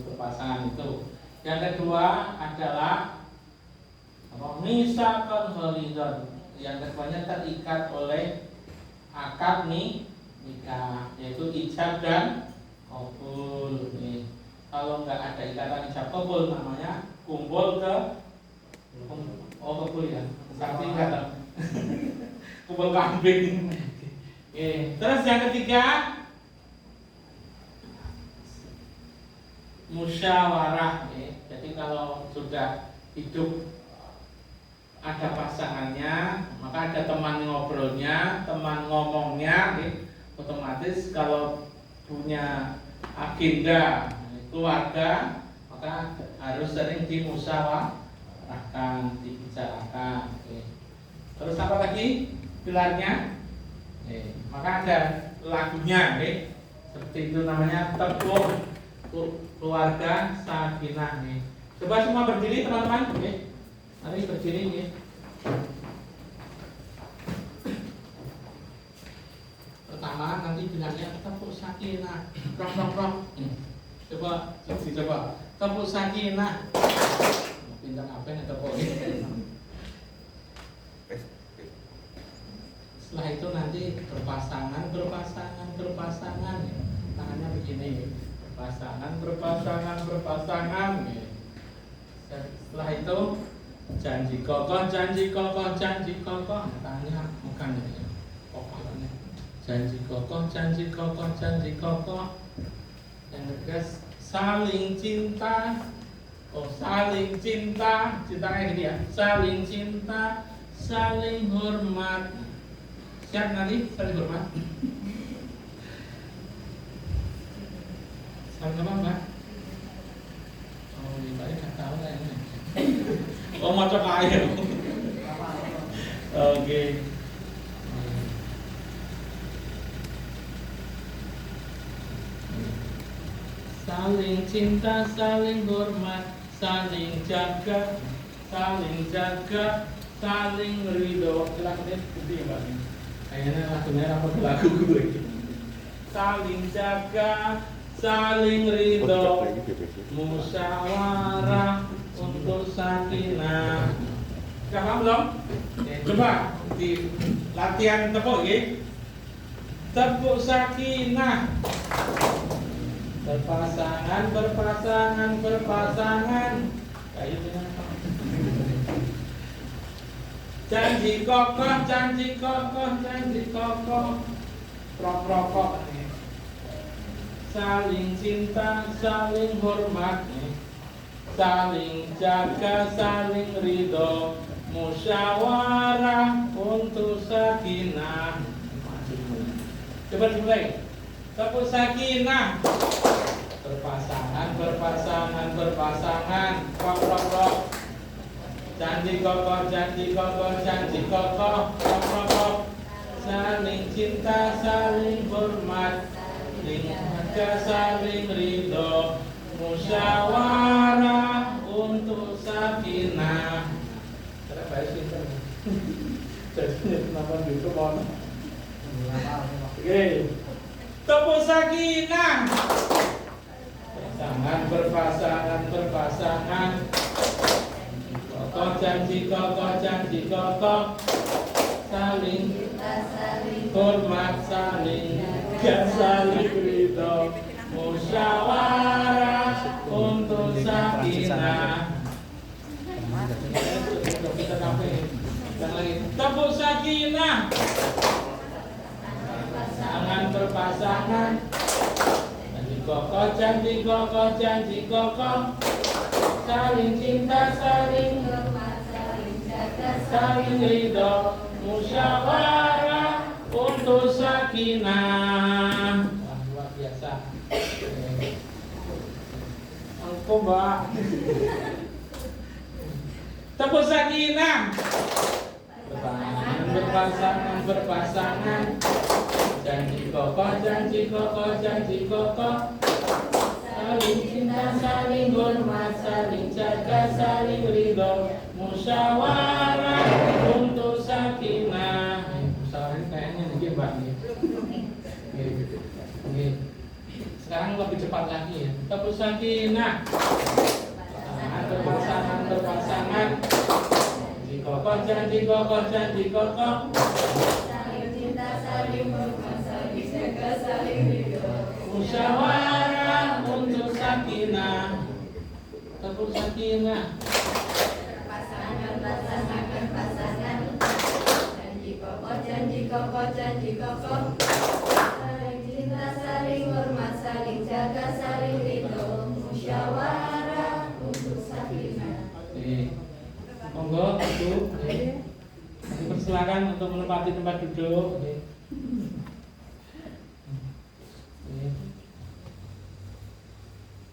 berpasangan itu. Yang kedua adalah misakon ghalidhon. Yang keduanya terikat oleh akad nikah, yaitu ijab dan qabul. Kalau nggak ada ikatan ijab qabul namanya kumpul ke qabul ya. Sakti kata kumpul kambing. Terus yang ketiga musyawarah. Jadi kalau sudah hidup ada pasangannya, maka ada teman ngobrolnya, teman ngomongnya, otomatis kalau punya agenda keluarga, maka harus sering dimusyawarahkan, dibicarakan. Terus apa lagi pilarnya? Maka ada lagunya, seperti itu namanya tepuk keluarga sakinah. Coba semua berdiri teman-teman. Mari berdiri. Pertama nanti bilangnya tepuk sakinah. Rong. Coba tepuk sakinah. Pintar apa yang tepuk. Setelah itu nanti berpasangan. Tangannya begini. Berpasangan. Setelah itu janji kokoh. Tangannya bukan ini. Kokohnya. Janji kokoh. Yang ketiga saling cinta. Cintanya gini ya. Saling cinta, saling hormat. Siap nanti saling hormat. Saling apa Mbak? Oh, ini Mbak nggak tahu lah ini. Oh, mau coba air. Oke. Saling cinta, saling hormat, saling jaga, saling ridho. Lagunya seperti Mbak. Kayaknya lagunya apa lagu gue. Saling jaga, saling ridho, musyawarah untuk sakinah. Sudah paham belum? Coba di latihan tepuk ya. Tepuk sakinah. Berpasangan. Kayak itu. Janji kokoh. Prok. Saling cinta, saling hormat, saling jaga, saling ridho, musyawarah untuk sakinah. Coba dimulai. Tepuk sakinah. Berpasangan. Prok. Janji kokoh. Prok. Saling cinta, saling hormat, saling ridho, musyawarah untuk sakinah. Cara baik pintar. Jadi kenapa gitu mau? Oke. Tepuk sakinah. Berpasangan. Kokoh janji kokoh. Saling hormat, saling ridho, musyawarah untuk sakinah. Tepuk sakinah. Berpasangan. Janji kokoh. Saling cinta, saling hormat, saling jaga, saling ridho, musyawarah untuk sakinah. Luar biasa. Aku Mbak. Tepuk sakinah. Berpasangan. Janji kokoh. Saling cinta, saling hormat, saling jaga, saling ridho, musyawarah untuk sakinah. Musyawarah kayaknya nih Mbak nih. Sekarang sekarang lebih cepat lagi ya. Tepuk sakinah. Berpasangan. Janji kokoh. Saling cinta, saling hormat, saling jaga, saling ridho. Musyawarah untuk sakinah. Tepuk sakinah. Pasangan. Janji kokoh. Saling cinta, saling hormat, saling jaga, saling ridho. Musyawarah untuk sakinah. Monggo Ibu, dipersilakan untuk menempati tempat duduk.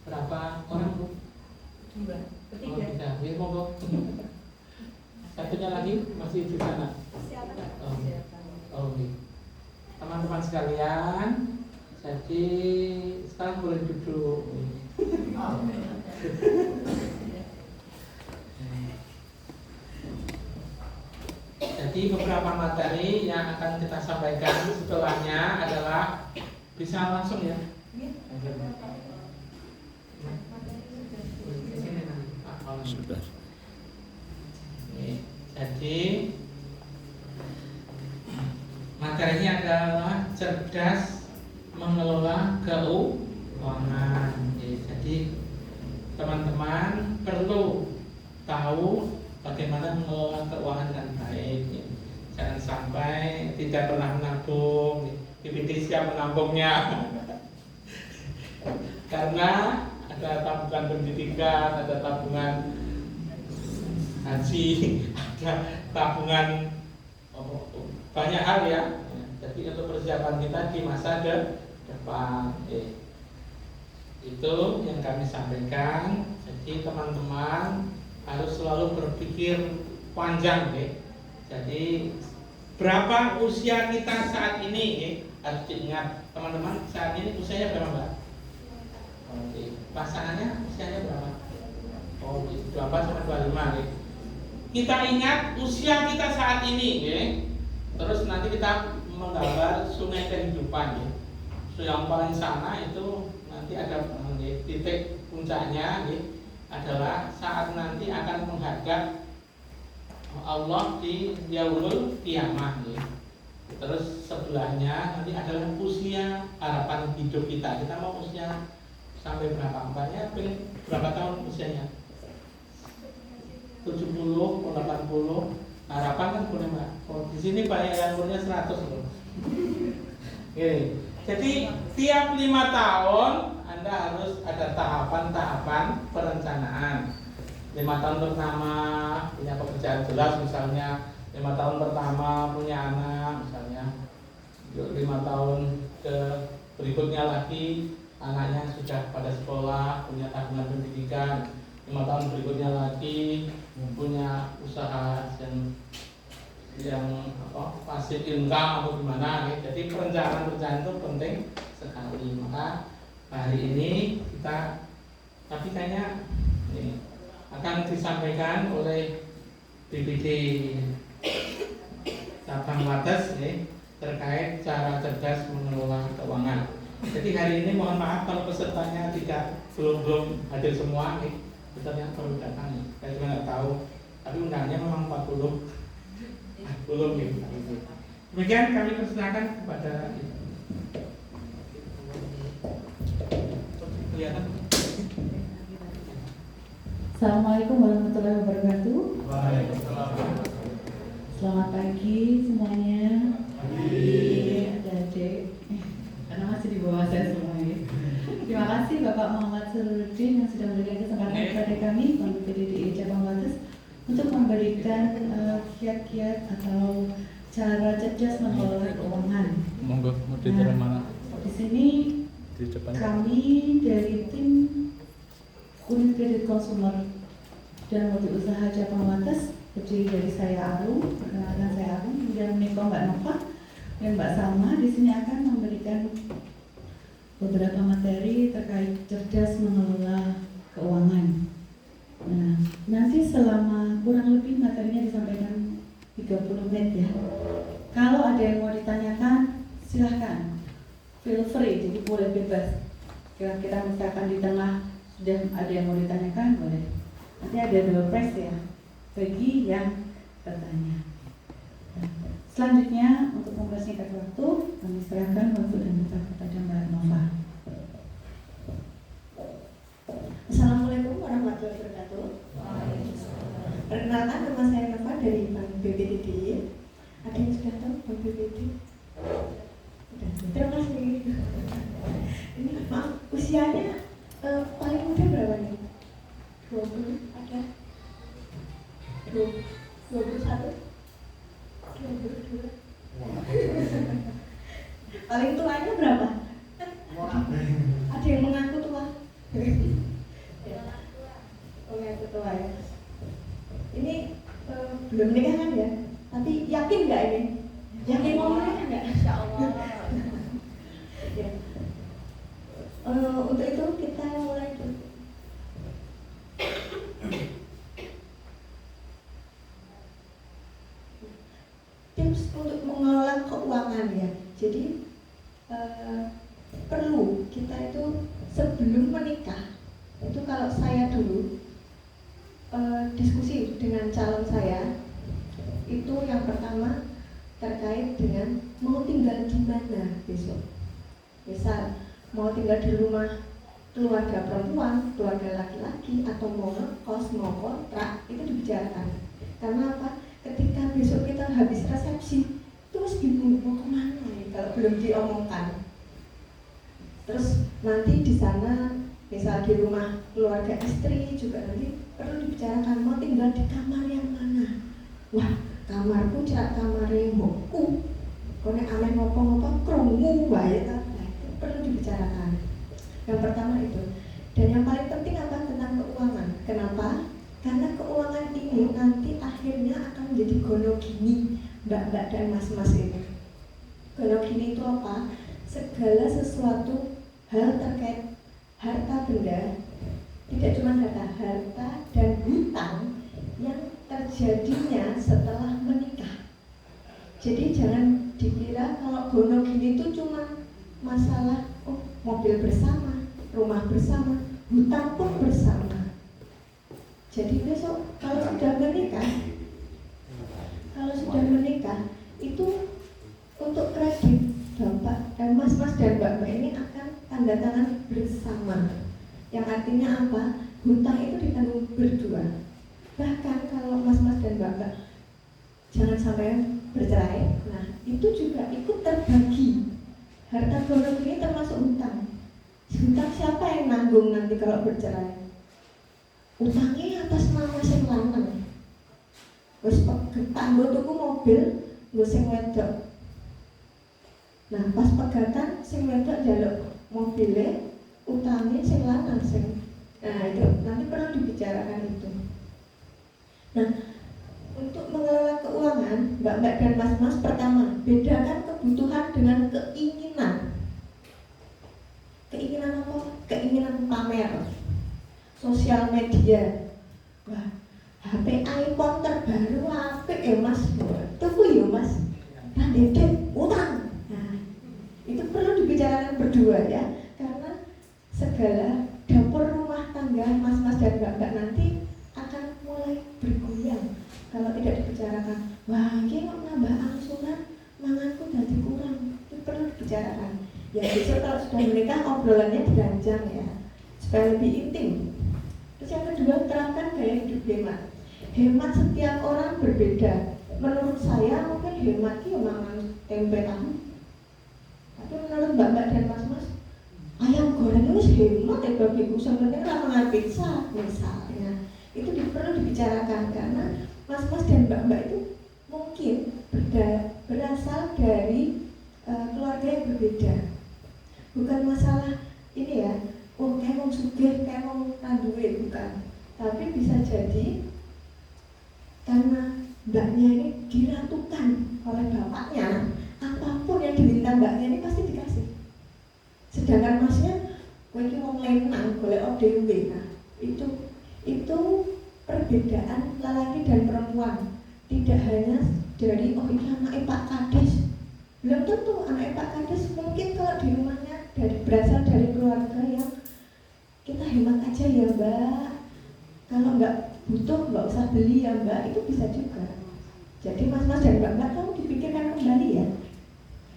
Berapa orang Bu? 2, Oh, bisa. Ya, monggo. Satunya lagi masih di sana. Oh, oke. Teman-teman sekalian, jadi sekarang boleh duduk. Jadi beberapa materi yang akan kita sampaikan setelahnya adalah bisa langsung ya. Sudah. Jadi materinya adalah cerdas mengelola keuangan. Jadi teman-teman perlu tahu bagaimana mengelola keuangan dengan baik. Jangan sampai tidak pernah menabung. PPD siap menampungnya. Karena ada tabungan pendidikan, ada tabungan haji, ada tabungan banyak hal ya. Jadi untuk persiapan kita di masa depan. Itu yang kami sampaikan. Jadi teman-teman harus selalu berpikir panjang ya. Jadi berapa usia kita saat ini ya? Harus diingat teman-teman, saat ini usianya berapa Mbak? Oke. Pasangannya usianya berapa? Oh, 24 sampai 25 ya. Kita ingat usia kita saat ini ya. Terus nanti kita menggambar sungai kehidupan ya. So, yang paling sana itu nanti ada titik puncaknya ya, adalah saat nanti akan menghadap Allah di yaumul kiamah ya. Terus sebelahnya nanti adalah usia harapan hidup kita. Kita mau usia sampai berapa? Mbaknya berapa tahun usianya? 70, 80. Harapan kan boleh Mbak. Oh, di sini banyak yang umurnya 100 loh. Oke. Jadi tiap 5 tahun Anda harus ada tahapan-tahapan perencanaan. 5 tahun pertama punya pekerjaan jelas misalnya, 5 tahun pertama punya anak misalnya, 5 tahun ke berikutnya lagi anaknya sudah pada sekolah, punya tabungan pendidikan, 5 tahun berikutnya lagi punya usaha yang pasif income atau gimana ya. Jadi perencanaan itu penting sekali. Maka hari ini kita tapi kayaknya ini akan disampaikan oleh BPD cabang Wates ya, terkait cara cerdas mengelola keuangan. Jadi hari ini mohon maaf kalau pesertanya belum hadir semua nih. Pesertanya perlu datang nih. Saya juga nggak tahu. Tapi undangnya memang 40 belum nih. Demikian kami persilakan kepada kelihatan. Assalamualaikum warahmatullahi wabarakatuh. Waalaikumsalam. Selamat pagi semuanya. Adik-adik, karena masih di bawah saya semuanya. Terima kasih Bapak Muhammad Surudin yang sudah memberikan kesempatan kepada kami melalui PDDI Cabang Wates untuk memberikan kiat-kiat atau cara cerdas mengelola keuangan. Monggo, mau ditaruh mana? Di sini Di depan. kami dari tim Unit Kredit Konsumer dan Multi Usaha Cabang Wates terdiri dari saya Arum, perkenalkan saya Arum, kemudian menikah Mbak Nova dan Mbak Salma. Di sini akan memberikan beberapa materi terkait cerdas mengelola keuangan. Nah, nanti selama kurang lebih materinya disampaikan 30 menit ya. Kalau ada yang mau ditanyakan, silahkan, feel free, jadi boleh bebas. Kira-kira misalkan di tengah sudah ada yang mau ditanyakan, boleh. Nanti ada door prize ya bagi yang bertanya. Selanjutnya untuk mempersingkat waktu, kami serahkan waktu dan tempat kepada Mbak Nova. Assalamualaikum warahmatullahi wabarakatuh. Perkenalkan, nama saya Nova dari Bank BPTD. Ada yang sudah tahu Bank BPTD? Terima kasih. Ini maaf, usianya paling muda berapa nih? 20 ada? 21? 22? Paling tuanya berapa? Ada yang mengaku tua? Oh ya, tua ya. Ini belum nikah kan ya? Tapi yakin nggak ini? Yakin mau menikah nggak? Insya Allah. Ya. Untuk itu kita mulai dulu. Tips untuk mengelola keuangan ya. Jadi perlu kita itu sebelum menikah itu, kalau saya dulu diskusi dengan calon saya itu, yang pertama terkait dengan mau tinggal di mana besok. Misal mau tinggal di rumah keluarga perempuan, keluarga laki-laki, atau mau ngekos, mau kontrak, itu dibicarakan. Karena apa? Ketika besok kita habis resepsi, terus bingung mau kemana ya, kalau belum diomongkan. Terus nanti di sana, misal di rumah keluarga istri juga nanti perlu dibicarakan mau tinggal di kamar yang mana. Wah, kamarku cak kamare mbokku. Kone aneh ngopo-ngopo krungu wae ta. Nah, itu perlu dibicarakan. Yang pertama itu. Dan yang paling penting apa? Tentang keuangan. Kenapa? Karena keuangan ini nanti akhirnya akan menjadi gonogini mbak-mbak dan mas-mas ini. Gonogini itu apa? Segala sesuatu hal terkait harta benda, tidak cuma harta dan hutang yang terjadinya setelah menikah. Jadi jangan dikira kalau gonogini itu cuma masalah mobil bersama, rumah bersama, hutang pun bersama. Jadi besok kalau sudah menikah itu untuk kredit bapak dan mas-mas dan mbak-mbak ini akan tanda tangan bersama. Yang artinya apa? Hutang itu ditanggung berdua. Bahkan kalau mas-mas dan mbak-mbak jangan sampai bercerai, nah itu juga ikut terbagi. Harta golongan ini termasuk hutang. Hutang siapa yang nanggung nanti kalau bercerai? Utangnya atas nama sing lanang. Wis pegetan nggo tuku mobil, nggo sing wedok. Nah, pas pegatan sing wedok njaluk mobile, utangnya sing lanang sing. Nah, itu nanti perlu dibicarakan itu. Nah, untuk mengelola keuangan, mbak-mbak dan mas-mas, pertama, bedakan kebutuhan dengan keinginan. Keinginan apa? Keinginan pamer, sosial media. Wah, HP iPhone terbaru apik ya mas, tuku ya mas. Nah, dedek utang. Nah, itu perlu dibicarakan berdua ya, karena segala dapur rumah tangga mas-mas dan mbak-mbak nanti akan mulai bergoyang kalau tidak dibicarakan. Wah, ini kok nambah angsuran, manganku jadi kurang. Itu perlu dibicarakan. Ya besok kalau sudah menikah obrolannya diranjang ya, supaya lebih intim. Terus yang kedua, terapkan gaya hidup hemat. Hemat setiap orang berbeda. Menurut saya mungkin hemat itu mangan tempe tahu. Tapi menurut mbak-mbak dan mas-mas, ayam goreng itu hemat ya bagiku, sebenarnya lah mangan pizza misalnya. Itu perlu dibicarakan karena mas-mas dan mbak-mbak itu mungkin berasal dari keluarga yang berbeda. Bukan masalah ini ya, kayak mau sugih, kayak mau randuwe, bukan. Tapi bisa jadi karena mbaknya ini diratukan oleh bapaknya, apapun yang diminta mbaknya ini pasti dikasih. Sedangkan masnya, kowe iki wong lenang, golek dhewe. Nah, itu perbedaan lelaki dan perempuan. Tidak hanya dari ini anaknya Pak Kades. Belum tentu anaknya Pak Kades mungkin kalau di rumahnya berasal dari keluarga yang kita hemat aja ya Mbak, kalau nggak butuh nggak usah beli ya Mbak, itu bisa juga. Jadi mas-mas dan mbak-mbak kamu dipikirkan kembali ya,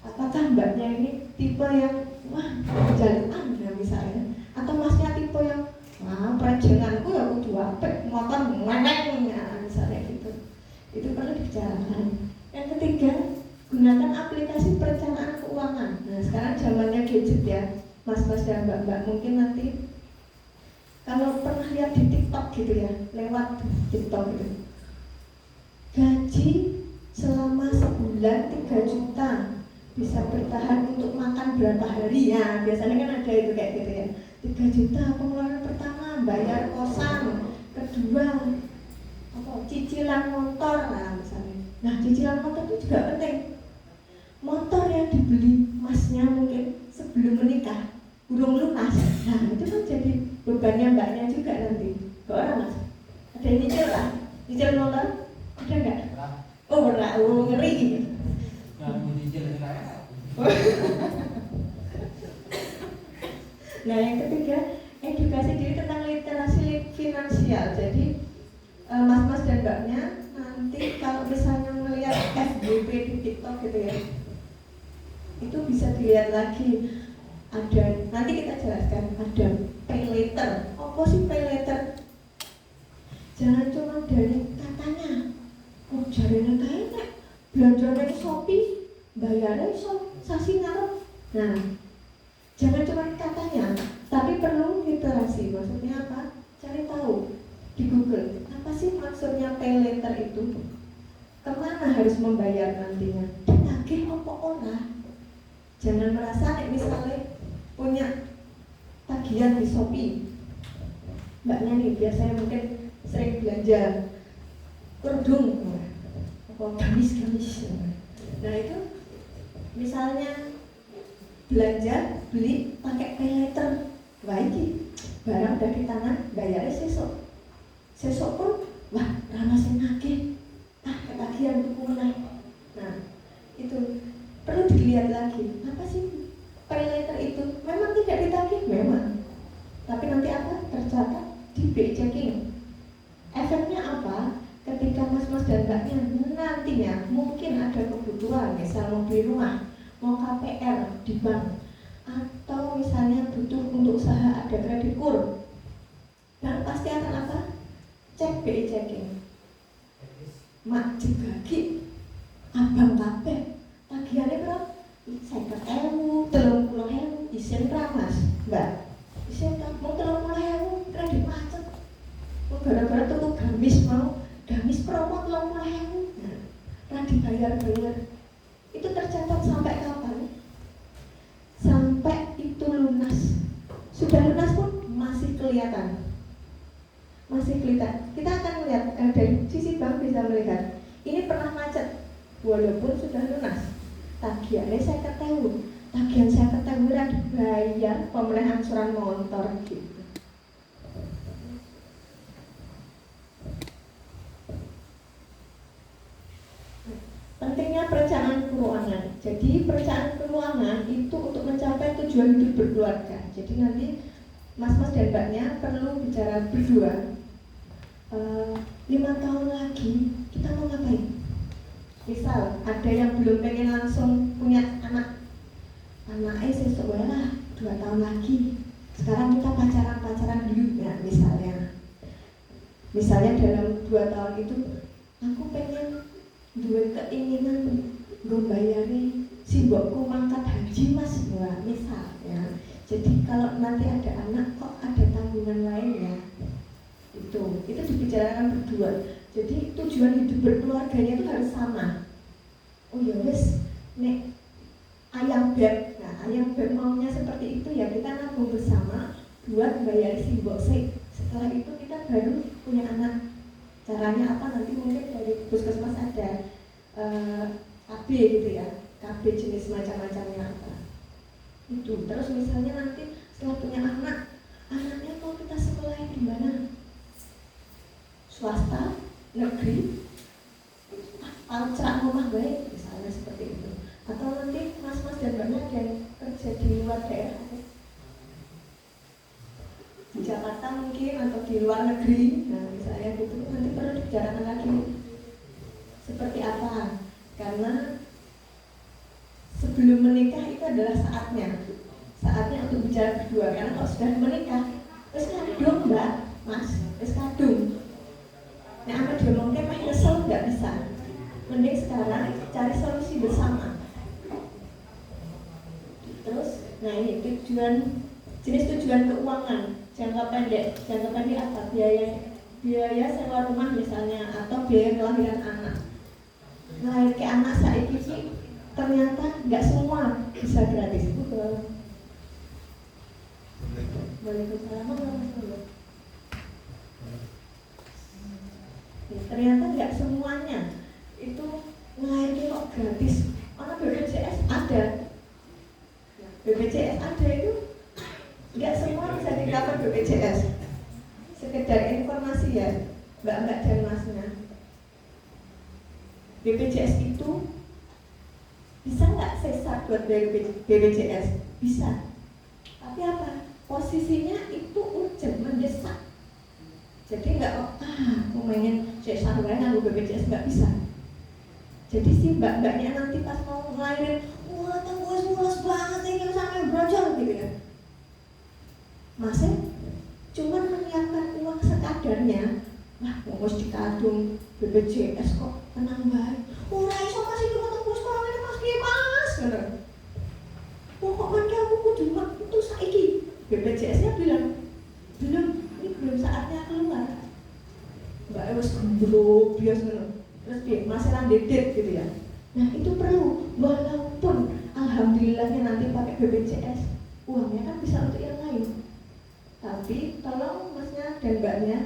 apakah mbaknya ini tipe yang wah jaluan ya misalnya, atau masnya tipe yang wah prejenganku ya kudu apik motor meneng ya misalnya gitu. Itu perlu dibicarakan. Yang ketiga, gunakan aplikasi perencanaan keuangan. Nah sekarang zamannya gadget ya mas-mas dan mbak-mbak, mungkin nanti kalau pernah lihat di TikTok gitu ya, lewat TikTok gitu, gaji selama sebulan 3 juta bisa bertahan untuk makan berapa hari ya, biasanya kan ada itu kayak gitu ya, 3 juta pengeluaran pertama bayar kosan, kedua apa cicilan motor, nah misalnya. Nah cicilan motor itu juga penting. Motor yang dibeli masnya mungkin sebelum menikah belum lunas, nah itu kan jadi bebannya mbaknya juga nanti. Ke orang mas, ada yang nyicil lah, nyicil motor, ada nggak? Oh berat, oh ngeri. Nah yang ketiga, edukasi diri tentang literasi finansial. Jadi mas-mas dan mbaknya nanti kalau misalnya melihat FYP di TikTok gitu ya, itu bisa dilihat lagi. Ada, nanti kita jelaskan, ada pay later. Apa sih pay later? Jangan cuma dari katanya, oh jarene kae nek belanjane Shopee bayarnya sasi ngarep. Nah, jangan cuma katanya, tapi perlu literasi. Maksudnya apa? Cari tahu di Google. Apa sih maksudnya pay later itu? Kemana harus membayar nantinya? Ditagih apa ora? Jangan merasa misalnya punya tagihan di Shopee, mbaknya nih biasanya mungkin sering belanja kerudung apa gamis. Nah itu misalnya belanja beli pakai pay later, baiki barang dari tangan bayarnya sesok pun wah ramah sing nagih ketagihan tuku meneh. Nah itu perlu dilihat lagi, apa sih pay later itu? Memang tidak ditagih, memang, tapi nanti apa? Tercatat di BI checking. Efeknya apa? Ketika mas-mas dan mbaknya nantinya mungkin ada kebutuhan, misal mau beli rumah, mau KPR di bank, atau misalnya butuh untuk usaha ada kredit kur, dan pasti akan apa? Cek BI checking. Mak jegagi abang kabeh tagihannya berapa? 50.000, 30.000, isin ramas, mbak. Isin mau 30.000 kredit macet. Gara-gara tuku gamis mau, gamis promo 30.000. Nah, kan dibayar. Itu tercatat sampai kapan? Sampai itu lunas. Sudah lunas pun masih kelihatan. Kita akan melihat dari sisi bank bisa melihat ini pernah macet, walaupun sudah lunas. Tagihannya saya ketahui, tagihan saya ketahui dibayar pemerintah angsuran motor gitu. Pentingnya perencanaan keuangan. Jadi perencanaan keuangan itu untuk mencapai tujuan hidup berkeluarga. Jadi nanti mas-mas dan mbaknya perlu bicara berdua. 5 tahun lagi kita mau ngapain? Misal ada yang belum pengen langsung punya anaknya sesuk lah 2 tahun lagi. Sekarang kita pacaran dulu ya misalnya dalam 2 tahun itu aku pengen duwe keinginan gue bayari si mbokku mangkat haji mas, wah misal ya. Jadi kalau nanti ada anak kok ada tanggungan lain ya, itu dibicarakan berdua. Jadi tujuan hidup berkeluarganya itu harus sama. Oh ya wes, nek ayam beb, nah ayam beb maunya seperti itu ya kita nabung bersama buat bayar si mbok sih. Setelah itu kita baru punya anak. Caranya apa? Nanti mungkin dari puskesmas ada KB gitu ya, KB jenis macam-macamnya apa. Itu terus misalnya nanti setelah punya anaknya mau kita sekolahin di mana? Swasta, negeri, cerak rumah baik misalnya seperti itu. Atau nanti mas-mas dan mbaknya yang kerja di luar daerah mungkin atau di luar negeri, nah misalnya gitu, nanti perlu dibicarakan lagi seperti apa, karena sebelum menikah itu adalah saatnya untuk bicara berdua, karena kalau sudah menikah wis kadung mbak, mas, wis kadung. Nah apa dia mungkin mah nyesel nggak bisa, mending sekarang cari solusi bersama. Terus, nah ini jenis tujuan keuangan jangka pendek apa, biaya sewa rumah misalnya, atau biaya kelahiran anak. Melahirkan anak saiki iki ternyata nggak semua bisa gratis. Waalaikumsalam. Ternyata nggak semuanya itu melahirkan kok gratis. Karena BPJS ada. BPJS ada itu nggak semua bisa di-cover BPJS. Sekedar informasi ya, mbak-mbak dan masnya. BPJS itu bisa nggak sesar buat BPJS? Bisa. Tapi apa? Posisinya itu urgent, mendesak. Jadi nggak mau pengen sesar nganggo BPJS, nggak bisa. Jadi si mbak-mbaknya nanti pas mau ngelahirin, wah tembus mulus banget ini sampai brojol gitu ya. Masih cuma menyiapkan uang sekadarnya. Wah, harus dikadung BPJS kok tenang baik. Ora iso kasih cuma tembus kok ini Mas piye Mas? Pokok mangke aku kudu metu saiki. BPJS-nya bilang, ini belum saatnya keluar. Mbak wis gembro bias ngono. Terus piye? Masih landedet gitu ya. Nah, itu perlu, walaupun alhamdulillahnya nanti pakai BPJS, uangnya kan bisa untuk yang lain. Tapi tolong masnya dan mbaknya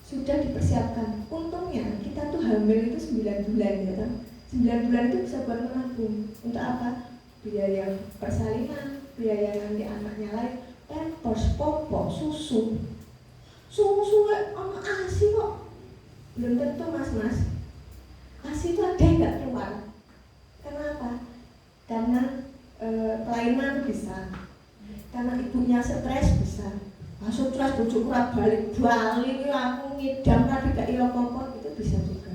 sudah dipersiapkan. Untungnya kita tuh hamil itu 9 bulan ya kan. 9 bulan itu bisa buat menabung. Untuk apa? Biaya persalinan, biaya nanti anaknya lain, pampers, popok, susu sama ASI kok belum tentu mas. ASI itu ada yang nggak keluar. Kenapa? Karena kelainan bisa, karena ibunya stres bisa. Stres bojoku ora balik aku ngidam tadi gak ilo kompor, itu bisa juga.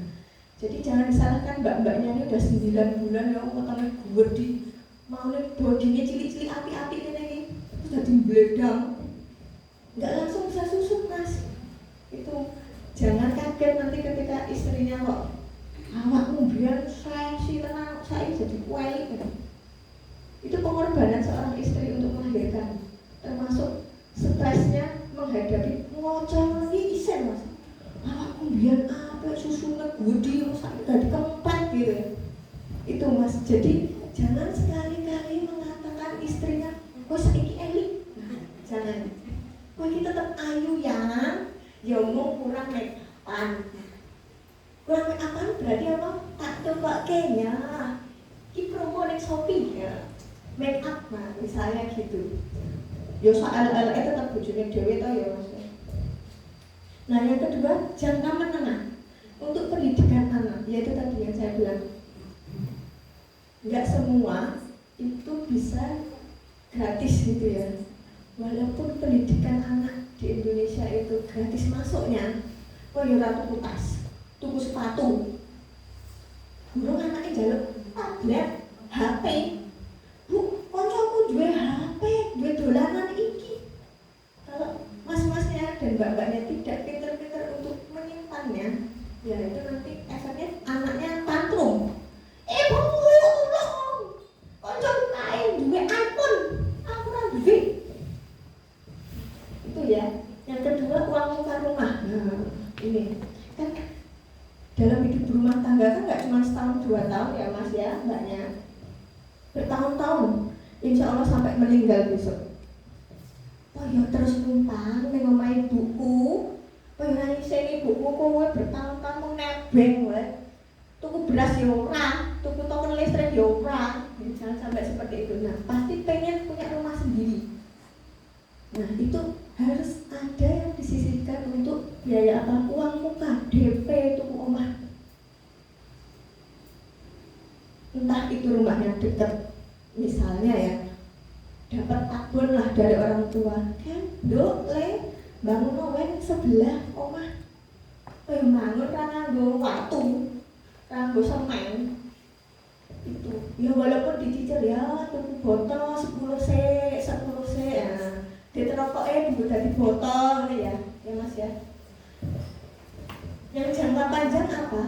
Jadi jangan disalahkan mbak-mbaknya ini udah 9 bulan ya potongnya gede, mau nih bodinya cilik-cilik api-api ini terus jadi bledang, nggak langsung bisa susu mas. Itu jangan kaget nanti ketika istrinya kok awakmu biar saya sih tenang, saya jadi kuali gitu. Itu pengorbanan seorang istri untuk melahirkan, termasuk stresnya menghadapi ngocor lagi isen mas. Awakmu biar apa susunya gede, saya jadi kempet gitu ya. Itu mas, jadi jangan sekali-kali mengatakan istrinya, kok saiki elik. Nah, jangan. Kok kita tetap ayu ya mau kurang make up-an. Kurang make up-an berarti apa? Tak coba kayaknya. Ini promo ning Shopee ya. Make up nah, misalnya gitu. Ya soal itu tetap bojone dhewe to ya Mas. Nah, yang kedua, jangka menengah untuk pendidikan anak, yaitu tadi yang saya bilang. Enggak semua itu bisa gratis gitu ya. Walaupun pendidikan anak di Indonesia itu gratis masuknya, kok ya ora tuku tas, tuku sepatu. Burung anaknya jaluk tablet, HP. Bu, koncoku duwe HP, duwe dolanan iki. Kalau mas-masnya dan mbak-mbaknya tidak pinter-pinter untuk menyimpannya, ya itu nanti efeknya anaknya tantrum. Ibu, koncoku kae duwe iPhone, aku ora duwe. Itu ya. Yang kedua, uang muka rumah. Nah, ini kan dalam hidup berumah tangga kan nggak cuma setahun 2 tahun ya mas ya mbaknya, bertahun-tahun, insya Allah sampai meninggal besok. Oh ya terus numpang ning omahe ibuku, kowe ora nyiseni ibuku, kowe bertahun-tahun mau nebeng wae. Tuku beras ya ora, tuku token listrik ya ora. Jangan sampai seperti itu. Nah, pasti pengen punya rumah sendiri. Nah, itu harus ada yang disisihkan untuk biaya apa? Uang muka, DP tuku omah. Entah itu rumahnya dekat, misalnya ya, dapat abon lah dari orang tua. Kan, dok, bangun wen sebelah omah. Bangun ra nganggo watu, ra nganggo semen. Itu. Ya walaupun dicicil ya tuku botol 10 se, 10 se. Nah, diterokoke dibuat dadi botol ya. Ya Mas ya. Yang jangka panjang apa?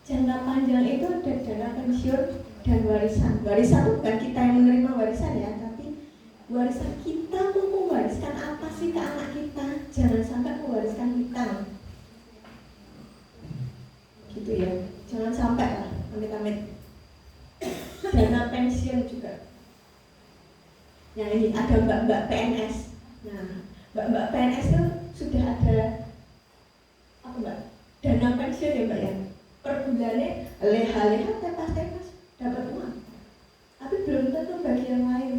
Jangka panjang itu ada dana pensiun dan warisan. Warisan itu bukan kita yang menerima warisan ya, tapi warisan kita mau mewariskan apa sih ke anak kita. Jangan sampai mewariskan hutang. Gitu ya. Jangan sampai lah, amit-amit. Dana pensiun juga. Yang ini ada mbak-mbak PNS. Nah, mbak-mbak PNS itu sudah ada apa mbak? Dana pensiun ya mbak ya. Per bulannya leha-leha tepas-tepas dapat uang. Tapi belum tentu bagi yang lain.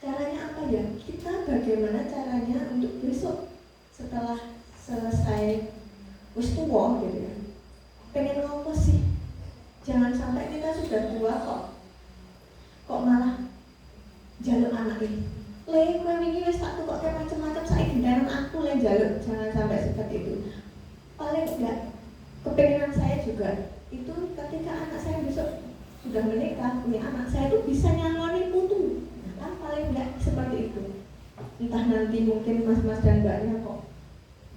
Caranya apa ya? Kita bagaimana caranya untuk besok setelah selesai wis tuwa gitu ya. Pengen ngopo sih? Jangan sampai kita sudah tua kok malah jaluk anak ini. Le, kowe wingi wis tak tukokke macam-macam saiki dalam aku le jaluk. Jangan sampai seperti itu. Paling enggak kepengenan saya juga itu ketika anak saya besok sudah menikah, punya anak, saya itu bisa nyangoni putu. Nah, kan paling enggak seperti itu. Entah nanti mungkin mas-mas dan mbaknya kok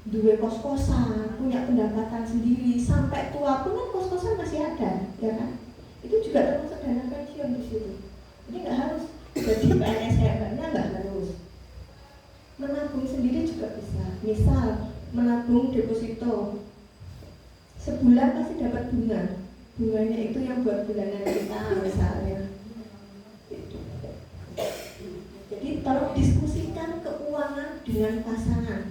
duwe kos-kosan, punya pendapatan sendiri, sampai tua pun kan kos-kosan masih ada, ya kan? Itu juga termasuk dana pensiun di situ. Jadi nggak harus jadi PNS kayak mbaknya, nggak harus. Menabung sendiri juga bisa. Misal menabung deposito, sebulan pasti dapat bunga. Bunganya itu yang buat bulanan kita misalnya. Jadi tolong diskusikan keuangan dengan pasangan.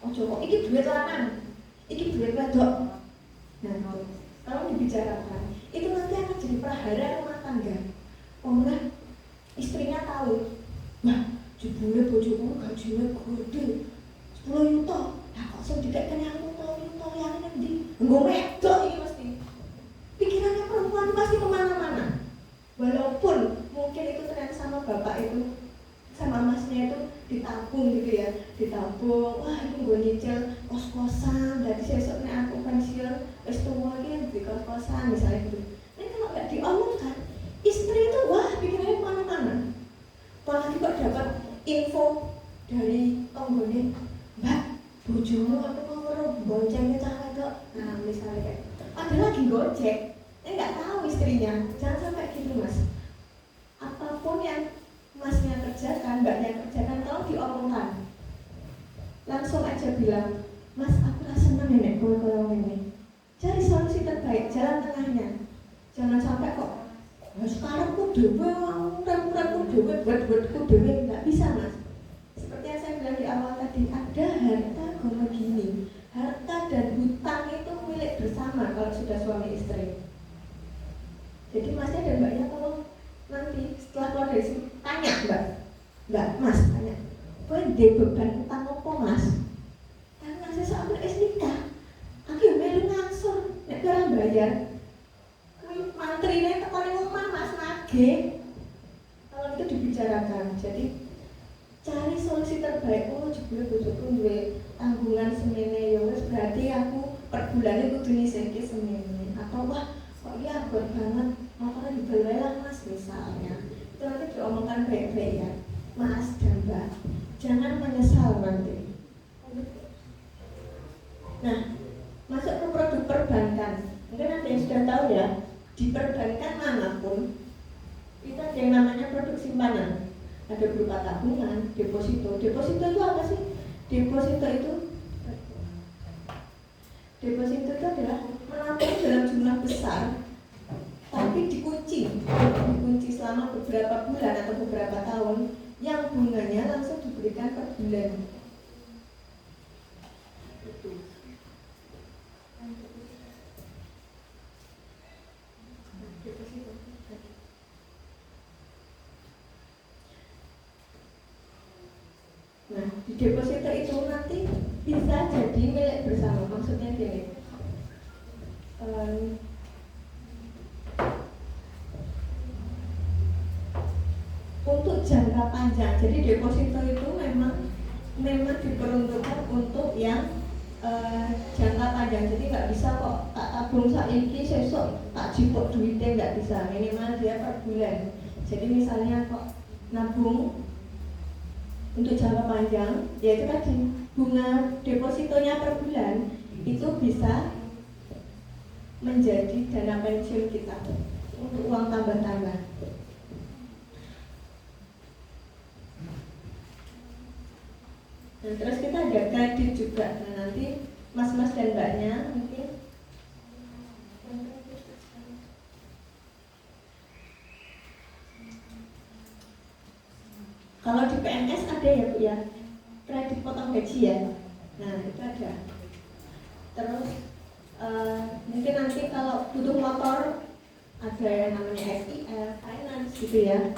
Ojo kok iki duit lanang, iki duit wedok. Nah, kalau dibicarakan, itu nanti akan jadi prahara rumah tangga. Omlah istrinya tahu, wah, jebule bojoku gajinya gede 10 juta. Nah, kok sing dikekne aku 10 juta yang ndi? Nggo wedok iki mesti. Pikirannya perempuan pasti kemana-mana. Walaupun mungkin itu tren sama bapak itu, sama masnya itu ditabung gitu ya, ditabung, wah itu gue nyicil kos-kosan, dari besoknya aku pensiun, wis tuwa iki di kos-kosan misalnya gitu. Nah kalau nggak diomongkan, istri itu wah pikirannya kemana-mana. Apalagi kok dapat info dari tonggone, mbak, bojomu aku mau boncengnya cah wedok. Nah misalnya kayak, ada lagi gojek, nggak tahu istrinya, jangan sampai gitu mas. Apapun yang masnya kerjakan, mbaknya kerjakan, tolong diomongkan. Langsung aja bilang, mas aku rasa senang nenek kalau ini. Cari solusi terbaik, jalan tengahnya. Jangan sampai kok, sekarang ku dewe, rem-remku dewe, buat-buatku dewe, nggak bisa mas. Seperti yang saya bilang di awal tadi, ada harta gono gini. Harta dan hutang itu milik bersama kalau sudah suami istri. Jadi masnya dan mbaknya tolong nanti setelah keluar dari sini tanya mbak mas tanya, kowe ndek beban utang apa mas? Karena saya sampe wis nikah, aku yo melu ngangsur nek ora bayar. Kuwi mantrine teko ning omah mas nagih. Kalau itu dibicarakan, jadi cari solusi terbaik. Oh jebule bojoku duwe tanggungan semene, ya wis berarti aku per bulan kudu nyisihke semene. Atau wah kok iya abot banget, makanya dibeli mas misalnya. Itu nanti diomongkan baik-baik ya, mas dan mbak, jangan menyesal nanti. Nah, masuk ke produk perbankan. Mungkin ada yang sudah tahu ya, di perbankan manapun itu ada yang namanya produk simpanan. Ada berupa tabungan, deposito. Deposito itu apa sih? Deposito itu adalah menabung dalam jumlah besar, tapi dikunci selama beberapa bulan atau beberapa tahun, yang bunganya langsung diberikan per bulan. Nah, di deposito itu nanti bisa jadi milik bersama. Maksudnya gini, untuk jangka panjang. Jadi deposito itu memang memang diperuntukkan untuk yang jangka panjang. Jadi nggak bisa kok tak tabung saiki sesuk tak jipuk duitnya, nggak bisa. Minimal dia per bulan. Jadi misalnya kok nabung untuk jangka panjang, yaitu tadi bunga depositonya per bulan itu bisa menjadi dana pensiun kita untuk uang tambah-tambah. Nah, terus kita ada kredit juga. Nah, nanti mas-mas dan mbaknya mungkin kalau di PNS ada ya Bu ya, kredit potong gaji ya. Nah itu ada. Terus mungkin nanti kalau butuh motor ada yang namanya FIF, finance gitu ya,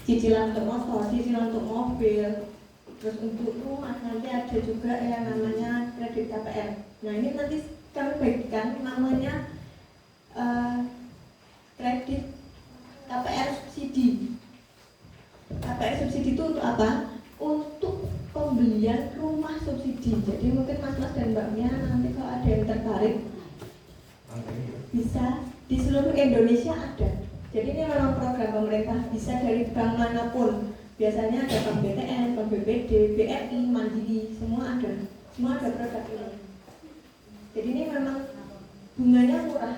cicilan untuk motor, cicilan untuk mobil. Terus untuk rumah nanti ada juga yang namanya kredit KPR. Nah ini nanti kami bagikan namanya kredit KPR subsidi. KPR subsidi itu untuk apa? Untuk pembelian rumah subsidi. Jadi mungkin mas-mas dan mbaknya nanti kalau ada yang tertarik bisa di seluruh Indonesia ada. Jadi ini memang program pemerintah, bisa dari bank manapun. Biasanya ada bank BTN, bank BPD, BRI, Mandiri, semua ada produk ini. Jadi ini memang bunganya murah.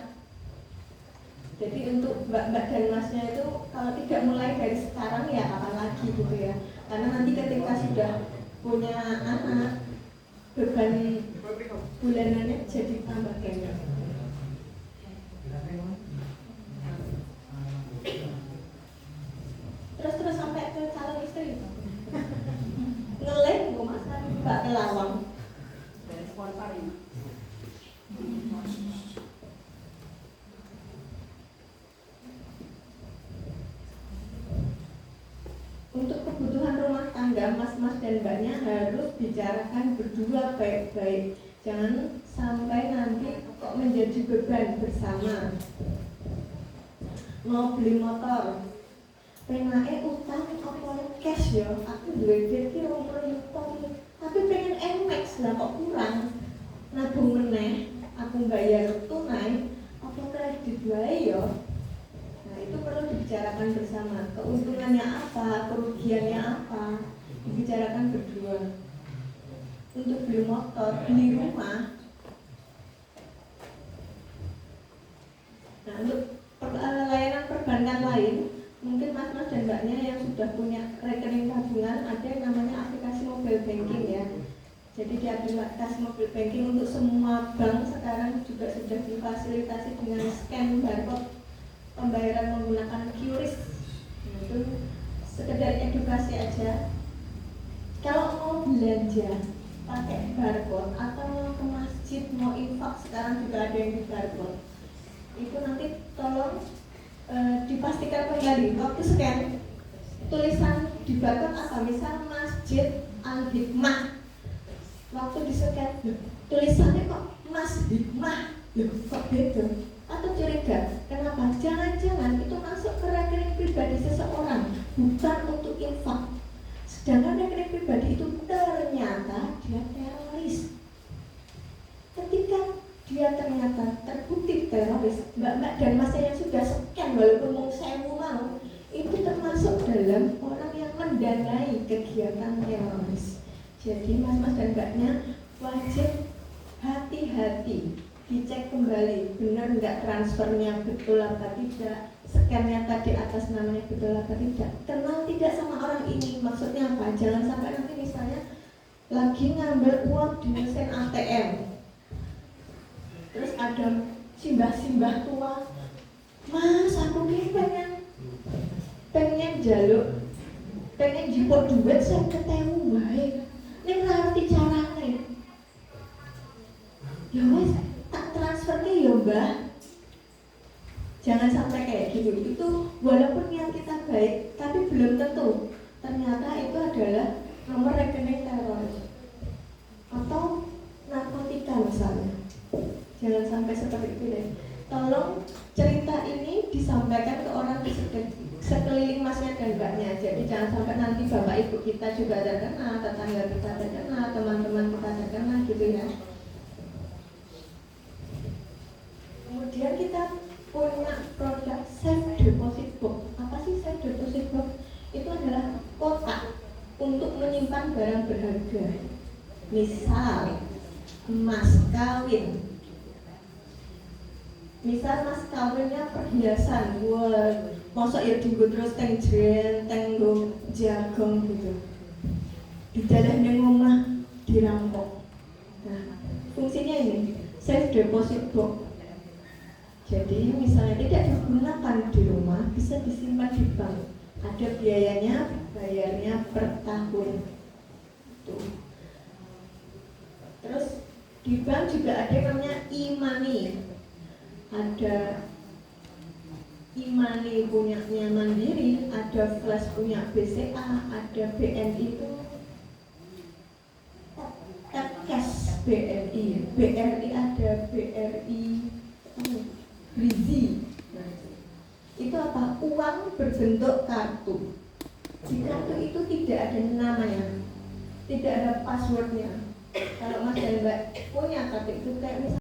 Jadi untuk mbak-mbak dan masnya itu kalau tidak mulai dari sekarang ya kapan lagi gitu ya. Karena nanti ketika sudah punya anak, beban bulanannya jadi tambah banyak. Terus sampai ke calon istri ngelih Bu Mas, Mbak Kelawang. Untuk kebutuhan rumah tangga mas-mas dan mbaknya harus bicarakan berdua baik-baik. Jangan sampai nanti kok menjadi beban bersama. Mau beli motor, pengennya utang apa cash ya? Aku duwe duit ki 20 juta, tapi pengen NMAX lah kok kurang. Nabung meneh, aku bayar tunai, apa kredit wae ya? Nah itu perlu dibicarakan bersama. Keuntungannya apa, kerugiannya apa, dibicarakan berdua. Untuk beli motor, beli rumah. Nah untuk layanan perbankan lain, mungkin mas-mas dan mbaknya yang sudah punya rekening tabungan, ada yang namanya aplikasi mobile banking ya. Jadi di aplikasi mobile banking untuk semua bank sekarang juga sudah difasilitasi dengan scan barcode pembayaran menggunakan QRIS. Nah, itu sekedar edukasi aja. Kalau mau belanja pakai barcode atau mau ke masjid mau infak, sekarang juga ada yang di barcode. Itu nanti tolong dipastikan kembali waktu scan tulisan di barcode apa, misal Masjid Al-Hikmah. Waktu di scan tulisannya kok Mas Hikmah, kok beda atau curiga. Kenapa? Jangan-jangan itu masuk ke rekening pribadi seseorang, bukan untuk infak. Sedangkan rekening pribadi itu ternyata dia teroris. Ketika dia ternyata terbukti teroris, mbak-mbak dan mas yang sudah scan walaupun mau sewu mau, itu termasuk dalam orang yang mendanai kegiatan teroris. Jadi mas-mas dan mbaknya wajib hati-hati, dicek kembali benar nggak transfernya betul apa tidak, scan-nya tadi atas namanya betul apa tidak, kenal tidak sama orang ini. Maksudnya apa? Jangan sampai nanti misalnya lagi ngambil uang di mesin ATM, terus ada simbah-simbah tua, Mas aku ini pengen jaluk, pengen jipuk duit saya ketemu baik, ini ngerti caranya. Ya wes tak transfer ke ya mbah. Jangan sampai kayak gitu. Itu walaupun niat kita baik, tapi belum tentu ternyata itu adalah nomor rekening teroris atau narkotika misalnya. Jangan sampai seperti itu deh. Tolong cerita ini disampaikan ke orang di sekeliling masnya dan mbaknya. Jadi jangan sampai nanti bapak ibu kita juga terkena, tetangga kita terkena, teman-teman kita terkena gitu ya. Kemudian kita punya produk safe deposit box. Apa sih safe deposit box? Itu adalah kotak untuk menyimpan barang berharga. Misal emas kawin. Misal mas kawinnya perhiasan, wah, masa ya dienggo terus teng jren, teng jagong gitu. Dijadah ning omah dirampok. Nah, fungsinya ini safe deposit box. Jadi misalnya tidak digunakan di rumah, bisa disimpan di bank. Ada biayanya, bayarnya per tahun. Tuh. Terus di bank juga ada yang namanya e-money. Ada e-money punyanya Mandiri, ada Flash punya BCA, ada BNI itu Cash BNI, BRI ada BRI Brizi. Itu apa? Uang berbentuk kartu. Di kartu itu tidak ada namanya, tidak ada passwordnya. Kalau Mas dan Mbak punya kartu itu kayak misalnya